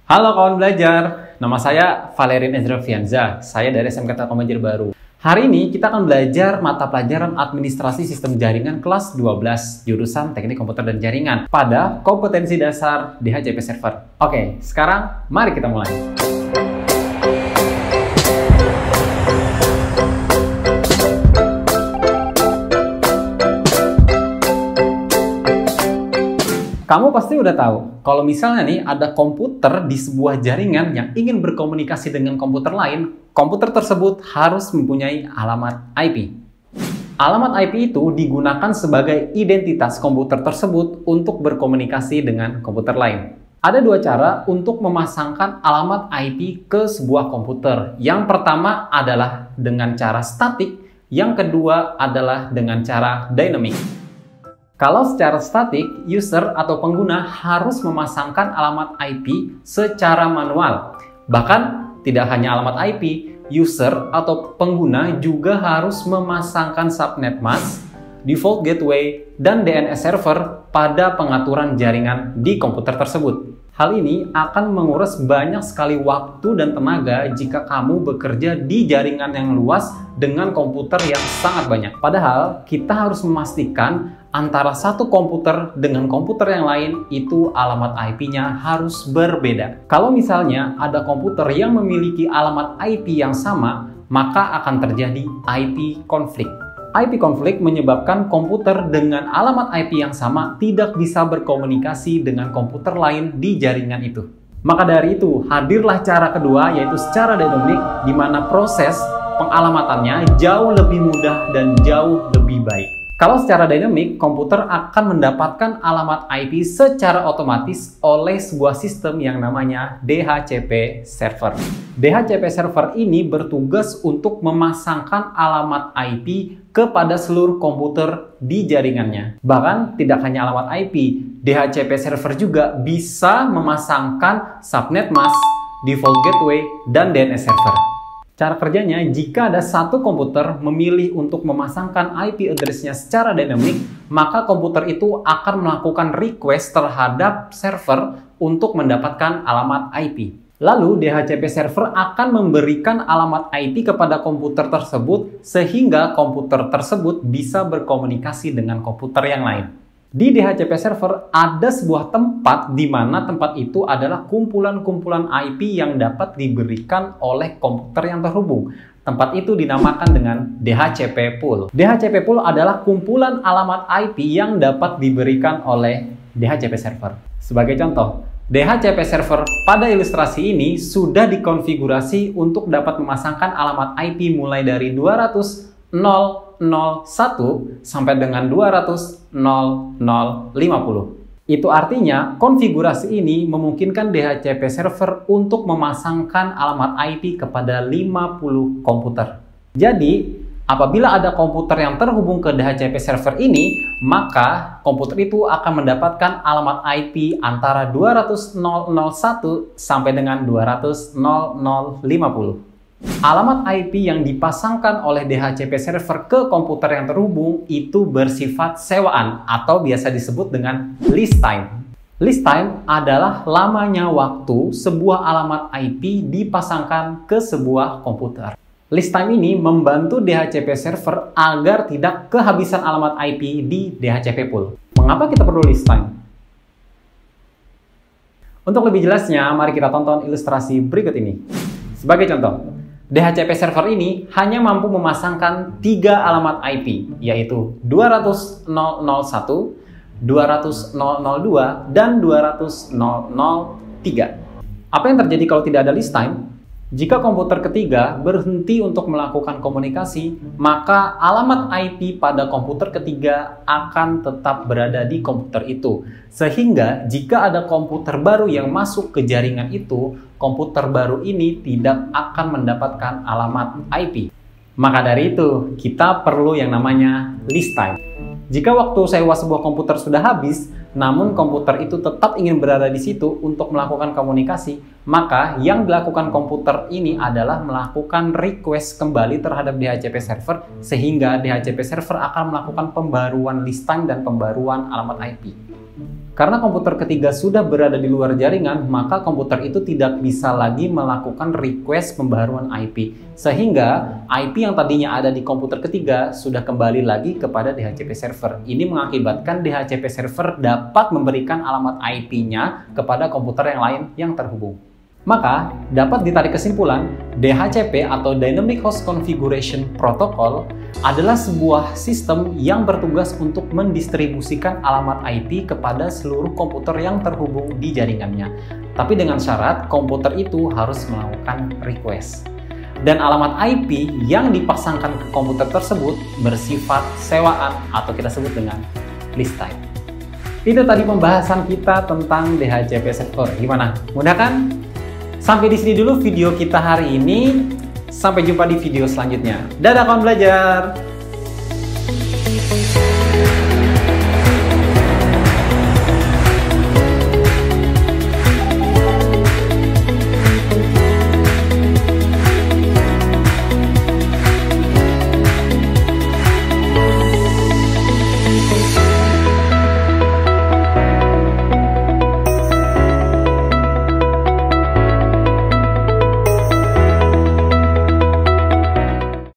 Halo kawan belajar, nama saya Valerin Ezra Fianza, saya dari SMK Telkom Banjarbaru. Hari ini kita akan belajar mata pelajaran Administrasi Sistem Jaringan kelas 12, jurusan Teknik Komputer dan Jaringan pada kompetensi dasar DHCP Server. Oke, sekarang mari kita mulai. Kamu pasti udah tahu, kalau misalnya nih ada komputer di sebuah jaringan yang ingin berkomunikasi dengan komputer lain, komputer tersebut harus mempunyai alamat IP. Alamat IP itu digunakan sebagai identitas komputer tersebut untuk berkomunikasi dengan komputer lain. Ada dua cara untuk memasangkan alamat IP ke sebuah komputer. Yang pertama adalah dengan cara statik, yang kedua adalah dengan cara dynamic. Kalau secara statik, user atau pengguna harus memasangkan alamat IP secara manual. Bahkan, tidak hanya alamat IP, user atau pengguna juga harus memasangkan subnet mask, default gateway, dan DNS server pada pengaturan jaringan di komputer tersebut. Hal ini akan menguras banyak sekali waktu dan tenaga jika kamu bekerja di jaringan yang luas dengan komputer yang sangat banyak. Padahal, kita harus memastikan antara satu komputer dengan komputer yang lain itu alamat IP-nya harus berbeda. Kalau misalnya ada komputer yang memiliki alamat IP yang sama, maka akan terjadi IP konflik. IP konflik menyebabkan komputer dengan alamat IP yang sama tidak bisa berkomunikasi dengan komputer lain di jaringan itu. Maka dari itu, hadirlah cara kedua yaitu secara dynamic, di mana proses pengalamatannya jauh lebih mudah dan jauh lebih baik. Kalau secara dynamic, komputer akan mendapatkan alamat IP secara otomatis oleh sebuah sistem yang namanya DHCP server. DHCP server ini bertugas untuk memasangkan alamat IP kepada seluruh komputer di jaringannya. Bahkan tidak hanya alamat IP, DHCP server juga bisa memasangkan subnet mask, default gateway, dan DNS server. Cara kerjanya, jika ada satu komputer memilih untuk memasangkan IP address-nya secara dynamic, maka komputer itu akan melakukan request terhadap server untuk mendapatkan alamat IP. Lalu, DHCP server akan memberikan alamat IP kepada komputer tersebut sehingga komputer tersebut bisa berkomunikasi dengan komputer yang lain. Di DHCP server ada sebuah tempat di mana tempat itu adalah kumpulan-kumpulan IP yang dapat diberikan oleh komputer yang terhubung. Tempat itu dinamakan dengan DHCP pool. DHCP pool adalah kumpulan alamat IP yang dapat diberikan oleh DHCP server. Sebagai contoh, DHCP server pada ilustrasi ini sudah dikonfigurasi untuk dapat memasangkan alamat IP mulai dari 200.0.0.1 sampai dengan 200.0.0.50. Itu artinya konfigurasi ini memungkinkan DHCP server untuk memasangkan alamat IP kepada 50 komputer. Jadi, apabila ada komputer yang terhubung ke DHCP server ini, maka komputer itu akan mendapatkan alamat IP antara 200.0.0.1 sampai dengan 200.0.0.50. Alamat IP yang dipasangkan oleh DHCP server ke komputer yang terhubung itu bersifat sewaan atau biasa disebut dengan list time. List time adalah lamanya waktu sebuah alamat IP dipasangkan ke sebuah komputer. List time ini membantu DHCP server agar tidak kehabisan alamat IP di DHCP pool. Mengapa kita perlu list time? Untuk lebih jelasnya, mari kita tonton ilustrasi berikut ini. Sebagai contoh, DHCP server ini hanya mampu memasangkan 3 alamat IP, yaitu 200.0.0.1, 200.0.0.2, dan 200.0.0.3. Apa yang terjadi kalau tidak ada list time? Jika komputer ketiga berhenti untuk melakukan komunikasi, maka alamat IP pada komputer ketiga akan tetap berada di komputer itu. Sehingga jika ada komputer baru yang masuk ke jaringan itu, komputer baru ini tidak akan mendapatkan alamat IP. Maka dari itu, kita perlu yang namanya list time. Jika waktu sewa sebuah komputer sudah habis, namun komputer itu tetap ingin berada di situ untuk melakukan komunikasi, maka yang dilakukan komputer ini adalah melakukan request kembali terhadap DHCP server, sehingga DHCP server akan melakukan pembaruan list time dan pembaruan alamat IP. Karena komputer ketiga sudah berada di luar jaringan, maka komputer itu tidak bisa lagi melakukan request pembaruan IP. Sehingga IP yang tadinya ada di komputer ketiga sudah kembali lagi kepada DHCP server. Ini mengakibatkan DHCP server dapat memberikan alamat IP-nya kepada komputer yang lain yang terhubung. Maka, dapat ditarik kesimpulan, DHCP atau Dynamic Host Configuration Protocol adalah sebuah sistem yang bertugas untuk mendistribusikan alamat IP kepada seluruh komputer yang terhubung di jaringannya. Tapi dengan syarat, komputer itu harus melakukan request. Dan alamat IP yang dipasangkan ke komputer tersebut bersifat sewaan atau kita sebut dengan list type. Itu tadi pembahasan kita tentang DHCP server. Gimana? Mudah kan? Sampai di sini dulu video kita hari ini. Sampai jumpa di video selanjutnya. Dadah kawan belajar!